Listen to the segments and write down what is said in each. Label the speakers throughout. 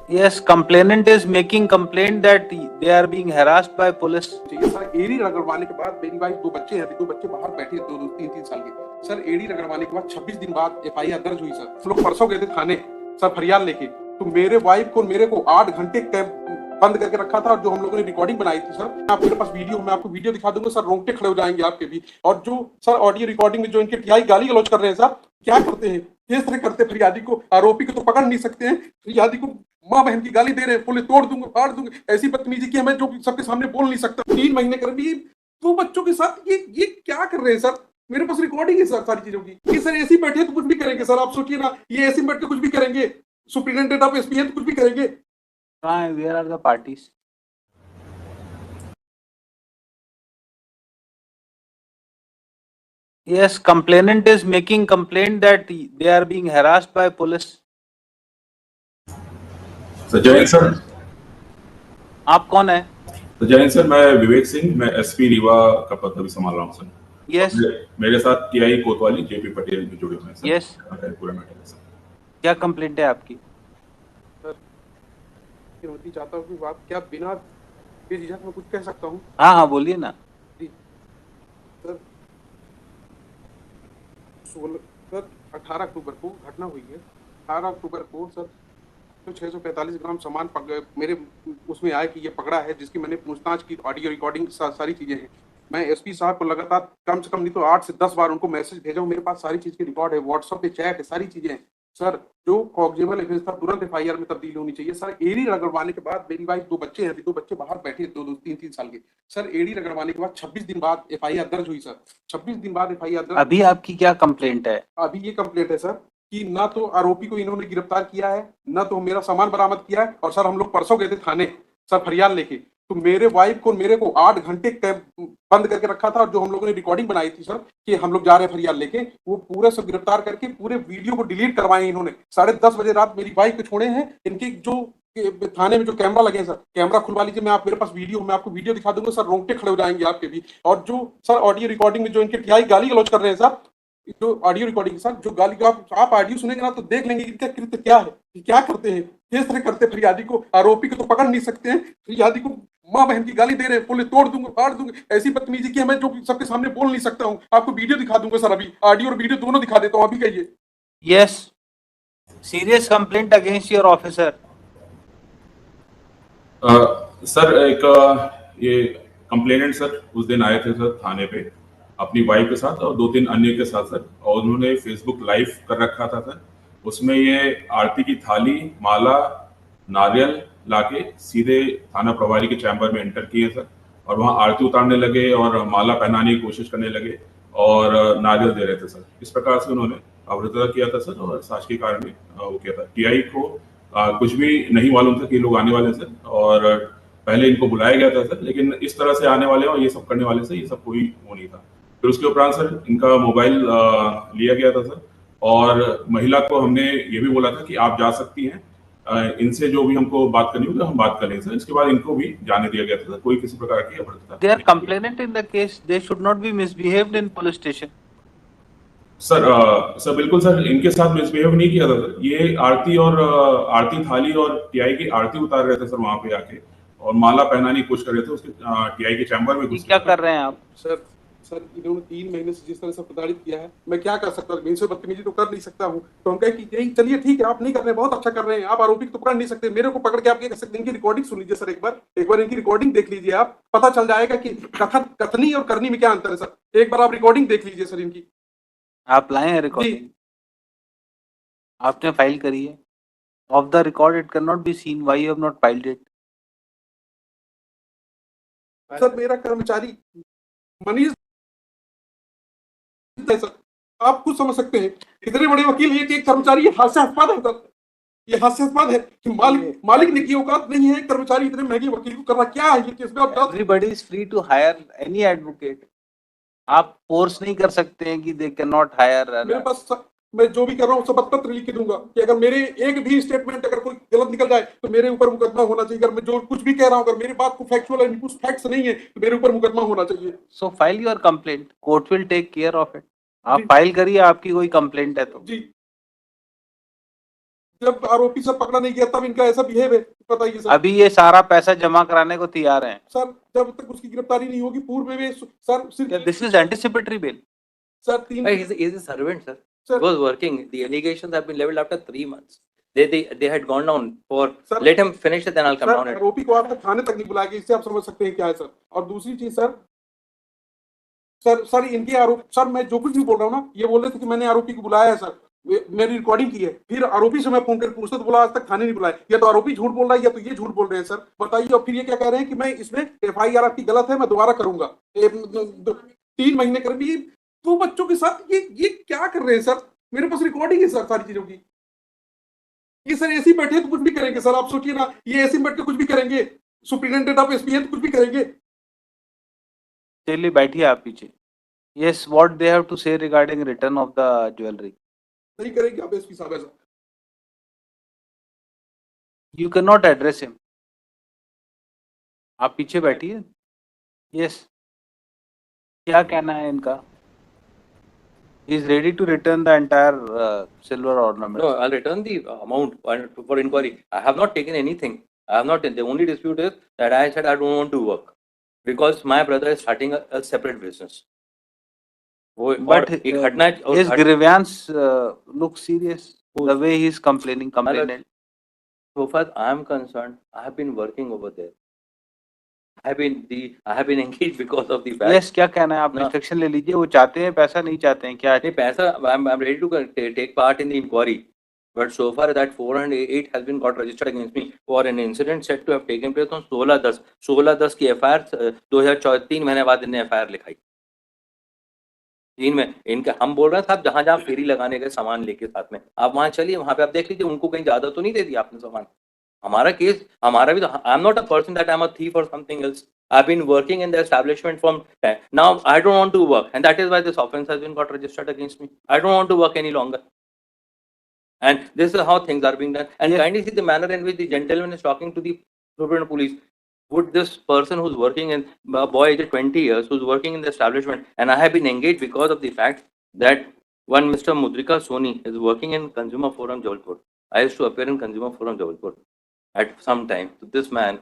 Speaker 1: Yes, complainant is making complaint that they are being harassed by police.
Speaker 2: Sir एड़ी रगड़वाने के बाद मेरी wife दो बच्चे हैं, दो बच्चे बाहर बैठे दो दो तीन तीन साल के। सर एड़ी रगड़वाने के बाद 26 दिन बाद एफआईआर दर्ज हुई। सर हम लोग परसों गए थे थाने सर फरियाद लेके, तो मेरे वाइफ को मेरे को 8 घंटे बंद करके रखा था। और जो हम लोगों ने रिकॉर्डिंग बनाई थी सर, आप मेरे पास वीडियो, मैं आपको वीडियो दिखा दूंगा सर, रोंगटे खड़े हो जाएंगे आपके भी। और जो सर ऑडियो रिकॉर्डिंग में जो इनके टीआई गाली गलौज कर रहे हैं सर, क्या करते हैं किस तरह करते, फरियादी को आरोपी को तो पकड़ नहीं सकते हैं, फरियादी को माँ बहन की गाली दे रहे हैं, बोले तोड़ दूंगा फाड़ दूंगा, ऐसी बदतमीजी की हमें जो सबके सामने बोल नहीं सकता। 3 महीने कर भी दो बच्चों के साथ ये क्या कर रहे हैं सर। मेरे पास रिकॉर्डिंग है सर सारी चीजों की। ये सर ऐसे ही बैठे तो कुछ भी करेंगे सर, आप सोचिए ना, ये ऐसे ही बैठ के कुछ भी करेंगे। सुप्रिटेंडेंट ऑफ एसपी है तो कुछ भी करेंगे।
Speaker 1: कहाँ है? Where are the parties? Yes, complainant is making complaint that they are being harassed by police.
Speaker 3: Sir जय हिंद सर।
Speaker 1: आप कौन है?
Speaker 3: तो जय हिंद सर, मैं विवेक सिंह, मैं एसपी रीवा का पद अभी संभाल रहा हूँ सर।
Speaker 1: यस।
Speaker 3: मेरे साथ टीआई कोतवाली जेपी पटेल भी जुड़े हुए हैं सर।
Speaker 1: यस।
Speaker 3: पूरा मैटर है सर।
Speaker 1: क्या कंप्लेंट है आपकी?
Speaker 2: सर चाहता हूँ कि बात क्या बिना बेझिझक में कुछ कह सकता हूँ?
Speaker 1: हाँ हाँ बोलिए ना।
Speaker 2: सर 18 अक्टूबर को घटना हुई है। 18 अक्टूबर को सर तो 645 ग्राम सामान मेरे उसमें आया कि ये पकड़ा है, जिसकी मैंने पूछताछ की, ऑडियो रिकॉर्डिंग सारी चीजें हैं। मैं एसपी साहब को लगातार कम से कम नहीं तो 8 से 10 बार उनको मैसेज भेजा हूँ, मेरे पास सारी चीज की रिकॉर्ड है, व्हाट्सएप पे चैट है, सारी चीजें हैं। सर जो कॉग्निजेबल एफआईआर था तुरंत एफआईआर में तब्दील होनी चाहिए। सर एड़ी रगड़वाने के बाद मेरी वाइफ दो बच्चे हैं, दो बच्चे बाहर बैठे दो दो तीन तीन साल के। सर एड़ी रगड़वाने के बाद 26 दिन बाद एफआईआर दर्ज हुई। सर 26 दिन बाद एफआईआर दर्ज।
Speaker 1: अभी आपकी क्या कंप्लेंट है?
Speaker 2: अभी ये कंप्लेंट है सर कि ना तो आरोपी को इन्होंने गिरफ्तार किया है, ना तो मेरा सामान बरामद किया है। और सर हम लोग परसों गए थे थाने सर फरियाद लेके, तो मेरे वाइफ को मेरे को 8 घंटे बंद करके रखा था। और जो हम लोगों ने रिकॉर्डिंग बनाई थी सर कि हम लोग जा रहे हैं फरियाद लेके, वो पूरे सब गिरफ्तार करके पूरे वीडियो को डिलीट करवाए इन्होंने। 10:30 बजे रात मेरी वाइफ को छोड़े हैं। इनके जो थाने में जो कैमरा लगे सर, कैमरा खुलवा लीजिए, मैं आप मेरे पास वीडियो, मैं आपको वीडियो दिखा दूंगा सर, रोंगटे खड़े हो जाएंगे आपके भी। और जो सर ऑडियो रिकॉर्डिंग में जो इनके टीआई गाली गलौज कर रहे हैं सर, जो ऑडियो रिकॉर्डिंग के साथ जो गाली का आप ऑडियो सुनेंगे ना तो देख लेंगे इनका कृत्य क्या है, क्या करते हैं किस तरह करते। फरियादी को आरोपी को तो पकड़ नहीं सकते हैं, फरियादी को माँ बहन की गाली दे रहे हैं, बोले तोड़ दूंगा फाड़ दूंगा, ऐसी बदतमीजी की हमें जो सबके सामने बोल नहीं सकता हूँ। आपको वीडियो दिखा दूंगा सर, अभी ऑडियो और वीडियो दोनों दिखा देता हूँ, अभी कहिए।
Speaker 1: Yes, serious complaint against your officer.
Speaker 3: Sir एक ये कंप्लेनेंट सर उस दिन आए थे सर थाने पे अपनी वाइफ के साथ और 2-3 अन्य के साथ सर, और उन्होंने फेसबुक लाइव कर रखा था सर। उसमें ये आरती की थाली, माला, नारियल लाके सीधे थाना प्रभारी के चैम्बर में एंटर किए सर, और वहाँ आरती उतारने लगे और माला पहनाने की कोशिश करने लगे और नारियल दे रहे थे सर। इस प्रकार से उन्होंने अवरुद्ध किया था सर, और शासकीय कारण में वो किया था। टीआई को कुछ भी नहीं मालूम था कि लोग आने वाले हैं सर, और पहले इनको बुलाया गया था सर, लेकिन इस तरह से आने वाले और ये सब करने वाले से ये सब कोई वो नहीं था। फिर उसके उपरांत सर इनका मोबाइल लिया गया था सर, और महिला को हमने ये भी बोला था कि आप जा सकती हैं, इनसे जो भी हमको बात करनी होगी हम बात करेंगे सर। इसके बाद इनको भी जाने दिया गया था सर, कोई किसी प्रकार की अभद्रता।
Speaker 1: They are complainant in the case, they should not be misbehaved in police station.
Speaker 3: Sir बिल्कुल सर, इनके साथ मिसबिहेव नहीं किया था सर। ये आरती और आरती थाली और टीआई की आरती उतार रहे थे सर वहां पे आके, और माला पहनाने की कोशिश कर रहे थे उसके टीआई के चैम्बर में घुस।
Speaker 1: क्या कर रहे हैं आप?
Speaker 2: सर इन्होंने 3 महीने से जिस तरह से प्रताड़ित किया है, मैं क्या कर सकता हूँ, इनसे बदतमीजी तो कर नहीं सकता हूँ। तो हम कहे कि यही चलिए ठीक है, आप नहीं कर रहे, बहुत अच्छा कर रहे हैं, आप आरोपी को तो पकड़ नहीं सकते, मेरे को पकड़ के आप क्या कर सकते हैं। इनकी रिकॉर्डिंग सुन लीजिए सर, एक बार इनकी रिकॉर्डिंग देख लीजिए, आप पता चल जाएगा कि कथनी और करनी में क्या अंतर है सर। एक बार आप रिकॉर्डिंग देख लीजिए सर इनकी।
Speaker 1: आप लाए हैं रिकॉर्डिंग? आपने फाइल करी है? Of the record it can not be seen, why you have not filed it?
Speaker 2: Sir मेरा कर्मचारी मनीष सर, आप खुद समझ सकते हैं इतने बड़े वकील ये कि एक कर्मचारी, ये हास्यास्पद है सर, ये हास्यास्पद है कि मालिक ने की औकात नहीं है कर्मचारी इतने महंगे वकील को कर रहा। क्या है ये केस में?
Speaker 1: Everybody is free to hire any advocate. आप फोर्स नहीं कर सकते हैं कि दे कैन नॉट हायर।
Speaker 2: मेरे पास मैं जो भी कर रहा हूँ सब पत्र लिख के दूंगा कि अगर मेरे एक भी स्टेटमेंट अगर कोई गलत निकल जाए तो मेरे ऊपर मुकदमा होना चाहिए। अगर मैं जो कुछ भी कह रहा हूँ अगर मेरी बात को फैक्चुअल है, कुछ फैक्ट्स नहीं है, तो मेरे ऊपर मुकदमा होना चाहिए।
Speaker 1: So file your complaint, court will take care of it. आप फाइल करिए, आपकी कोई कंप्लेंट है तो।
Speaker 2: जी जब आरोपी सर पकड़ा नहीं गया तब इनका ऐसा बिहेव है, बताइए सर।
Speaker 1: अभी ये सारा पैसा जमा कराने को तैयार हैं।
Speaker 2: सर जब तक उसकी गिरफ्तारी नहीं होगी, पूर्व में भी सर सिर्फ
Speaker 1: this is anticipatory bell.
Speaker 2: Sir 3
Speaker 4: He's a servant, sir.
Speaker 2: Sir.
Speaker 4: He was working. The allegations have been leveled after 3 months. They had gone down for.
Speaker 2: Sir.
Speaker 4: Let him finish it, then I'll come
Speaker 2: sir
Speaker 4: down.
Speaker 2: आरोपी को आपने थाने तक नहीं बुलाया, इससे आप समझ सकते हैं क्या है सर। और दूसरी चीज सर इनके आरोप, सर मैं जो कुछ भी बोल रहा हूँ ना, ये बोल रहे थे कि मैंने आरोपी को बुलाया है सर, मेरी रिकॉर्डिंग की है। फिर आरोपी से मैं फोन करके पूछता तो बोला आज तक थाने नहीं बुलाया। या तो आरोपी झूठ बोल रहा है या तो ये झूठ बोल रहे हैं सर, बताइए। और फिर ये क्या कह रहे हैं कि मैं इसमें FIR आपकी गलत है, मैं दोबारा करूंगा। 3 महीने कर भी 2 बच्चों के साथ ये क्या कर रहे हैं सर। मेरे पास रिकॉर्डिंग है सर सारी चीजों की। ये सर ऐसे ही बैठे तो कुछ भी करेंगे सर, आप सोचिए ना, ये ऐसे ही बैठ के कुछ भी करेंगे। सुप्रिंटेंडेंट ऑफ SP है तो कुछ भी करेंगे।
Speaker 1: चलिए बैठिए आप पीछे। Yes, what they have to say regarding return of the jewelry?
Speaker 2: नहीं करेंगे आप SP साहब ऐसा।
Speaker 1: You cannot address him. आप पीछे बैठिए। Yes. क्या कहना है इनका? He is ready to return the entire silver ornament.
Speaker 4: No, I'll return the amount for inquiry. I have not taken anything. I have not. The only dispute is that I said I don't want to work because my brother is starting a separate business.
Speaker 1: But his grievance looks serious. The way he is complaining.
Speaker 4: So far I am concerned, I have been working over there. I have been engaged because of the fact.
Speaker 1: Yes, क्या कहना है आप? Instruction ले लीजिए। वो चाहते हैं पैसा, नहीं चाहते हैं क्या?
Speaker 4: नहीं पैसा, I'm ready to take part in the inquiry, but so far that 408 has been got registered against me for an incident said to have taken place on 16/10 की FIR 2003 महीने बाद इन्हें FIR लिखाई। 3 में इनका हम बोल रहे हैं साहब, जहां जहां फेरी लगाने गए सामान लेके साथ में, आप वहां चलिए, वहां पे आप देख लीजिए उनको कहीं ज्यादा तो नहीं दे दिया आपने सामान। हमारा केस, हमारा भी तो, I am not a person that I am a thief और something else. I've been working in the establishment from now. I don't want to work, and that is why this offense has been got registered against me. I don't want to work any longer, and this is how things are being done. And kindly see the manner in which the gentleman is talking to the Superintendent Police. Would this person who's working in a boy aged 20 years, who's working in the establishment, and I have been engaged because of the fact that one Mr. Mudrika Soni is working in Consumer Forum Jabalpur. I used to appear in Consumer Forum Jabalpur at some time. So this man,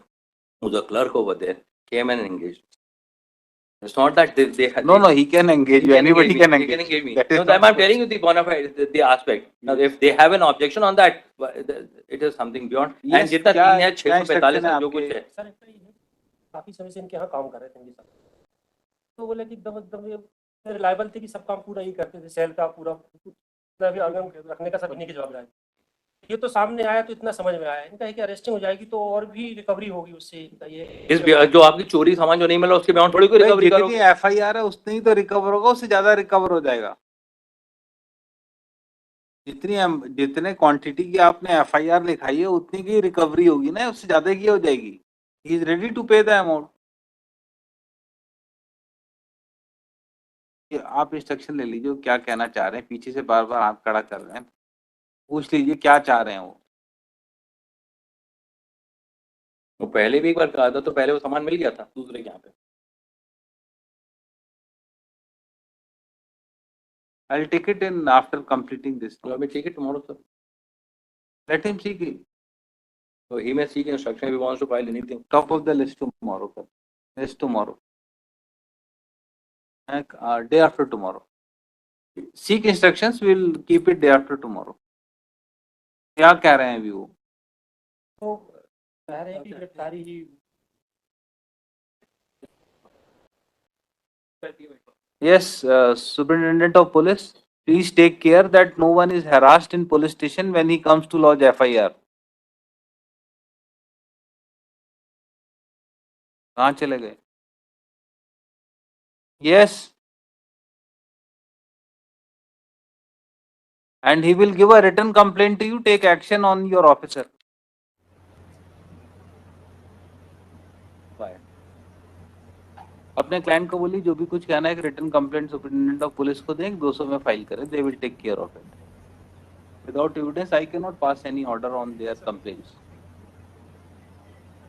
Speaker 4: who's a clerk over there, came and engaged. It's not that they had.
Speaker 1: No, he can engage you. Anybody can engage.
Speaker 4: He can engage me.
Speaker 1: That is
Speaker 4: No,
Speaker 1: not
Speaker 4: I'm telling you the bona fide, the aspect. Now, if they have an objection on that, it is something beyond.
Speaker 1: Yes,
Speaker 4: And जितना 3 है 645
Speaker 1: है
Speaker 4: जो कुछ
Speaker 1: आपके?
Speaker 4: है।
Speaker 5: Sir एक तो ये काफी समय से इनके यहाँ काम कर रहे थे इनके साथ, तो बोले कि एकदम एकदम रिलायबल थे कि सब काम पूरा ही करते थे, सेल का पूरा भी आगम रखने का सब इन्हीं की जवाबदारी। ये तो सामने आया तो इतना समझ में आया इनका है कि अरेस्टिंग हो जाएगी तो और भी रिकवरी होगी उससे। ये
Speaker 4: इस जो आपकी चोरी सामान जो नहीं मिला उसके बयान थोड़ी कोई रिकवरी करो।
Speaker 1: जितनी FIR है उतनी ही तो रिकवर होगा, उससे ज्यादा रिकवर हो जाएगा। जितने क्वांटिटी की आपने FIR लिखाई है उतनी की रिकवरी होगी ना, उससे ज्यादा की हो जाएगी। ही इज रेडी टू पे द अमाउंट। आप इंस्ट्रक्शन ले लीजिए क्या कहना चाह रहे हैं। पीछे से बार बार हाथ खड़ा कर रहे हैं, पूछ लीजिए क्या चाह रहे हैं
Speaker 4: वो पहले भी एक बार कहा था, तो पहले वो सामान मिल गया था दूसरे के यहाँ पे।
Speaker 1: I'll take it in after completing this.
Speaker 4: So let me take it tomorrow, sir.
Speaker 1: Let him seek it.
Speaker 4: So he may seek instruction if he wants to file anything.
Speaker 1: Top of the list tomorrow. List tomorrow. Day after tomorrow. Seek instructions. We'll keep it day after tomorrow. क्या कह रहे हैं अभी वो?
Speaker 5: तो कह रहे हैं कि गिरफ्तारी ही।
Speaker 1: Yes, Superintendent of Police, please take care that no one is harassed in police station when he comes to lodge FIR. कहाँ चले गए? Yes. And he will give a written complaint to you. Take action on your officer. अपने client को बोलिए जो भी कुछ कहना है कि written complaint superintendent of police को दें, 200 में फाइल करें। They will take care of it. Without evidence I can not pass any order on their complaints.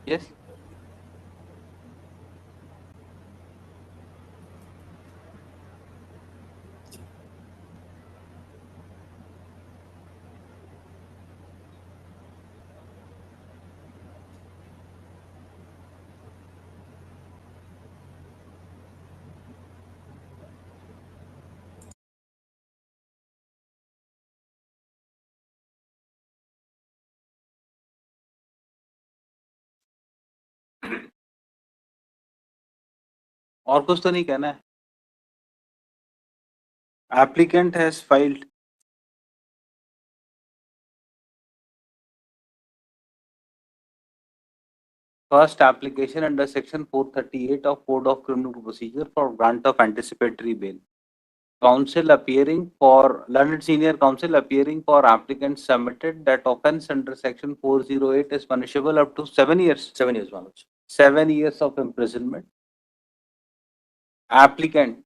Speaker 1: Yes, और कुछ तो नहीं कहना है. Applicant has filed. First application under section 438 of Code of Criminal Procedure for grant of anticipatory bail. Counsel appearing for learned senior counsel appearing for applicant submitted that offence under section 408 is punishable up to 7 years.
Speaker 4: 7 years, Manoj.
Speaker 1: 7 years of imprisonment. Applicant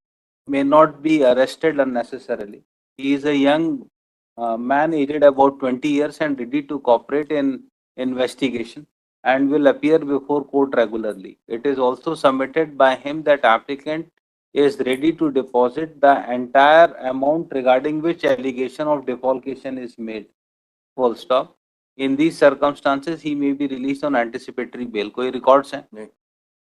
Speaker 1: may not be arrested unnecessarily. He is a young man aged about 20 years and ready to cooperate in investigation and will appear before court regularly. It is also submitted by him that applicant is ready to deposit the entire amount regarding which allegation of defalcation is made. Full stop. In these circumstances, he may be released on anticipatory bail. कोई records हैं?
Speaker 4: नहीं.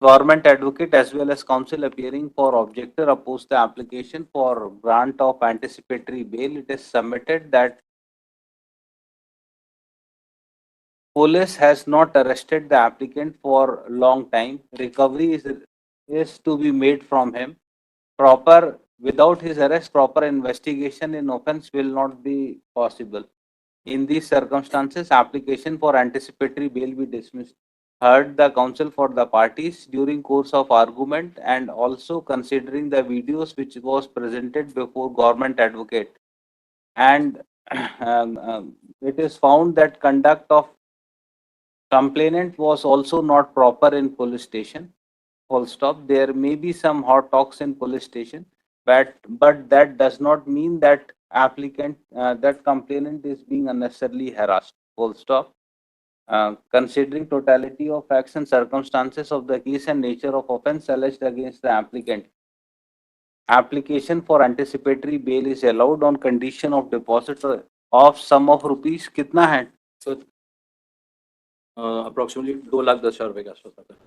Speaker 1: Government advocate as well as counsel appearing for objector oppose the application for grant of anticipatory bail. It is submitted that police has not arrested the applicant for long time. Recovery is to be made from him. Without his arrest, proper investigation in offence will not be possible. In these circumstances, application for anticipatory bail be dismissed. Heard the counsel for the parties during course of argument and also considering the videos which was presented before government advocate, and it is found that conduct of complainant was also not proper in police station. Full stop. There may be some hot talks in police station, but that does not mean that that complainant is being unnecessarily harassed. Full stop. Considering totality of facts and circumstances of the case and nature of offence alleged against the applicant, application for anticipatory bail is allowed on condition of deposit of sum of rupees. कितना है?
Speaker 4: So, approximately 2,10,000 रुपए के आसपास आता है.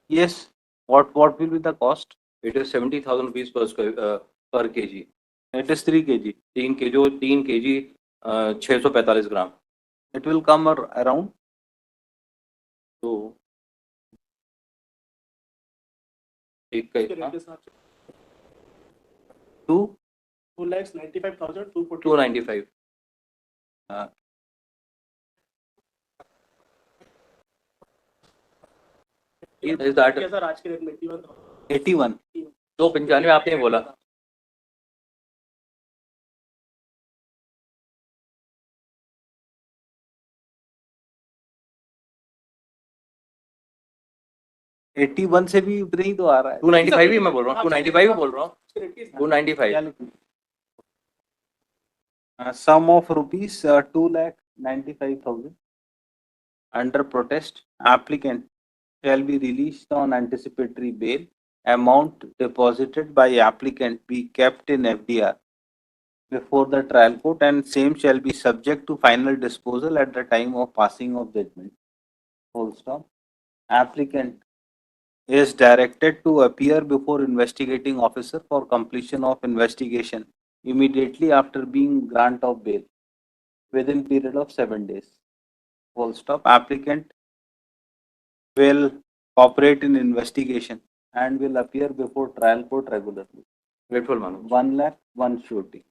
Speaker 1: Yes. What will be the cost?
Speaker 4: It is 70,000 rupees per kg.
Speaker 1: It is 3 kg.
Speaker 4: 3 kg 645 gram.
Speaker 1: It will come around.
Speaker 4: तो एक का 295. Is that
Speaker 1: 81.
Speaker 4: 295 आपने बोला.
Speaker 1: एट्टी वन से भी उतना ही तो आ रहा है.
Speaker 4: 295 ही मैं बोल रहा हूँ. 295 ही बोल रहा हूँ. 295.
Speaker 1: Sum of rupees 2,95,000 under protest. Applicant shall be released on anticipatory bail. Amount deposited by applicant be kept in FDR before the trial court and same shall be subject to final disposal at the time of passing of judgment. Full stop. Applicant is directed to appear before investigating officer for completion of investigation immediately after being grant of bail within period of 7 days. Full stop. Applicant will cooperate in investigation and will appear before trial court regularly.
Speaker 4: Grateful, Manoj.
Speaker 1: 1 lakh, 1 surety.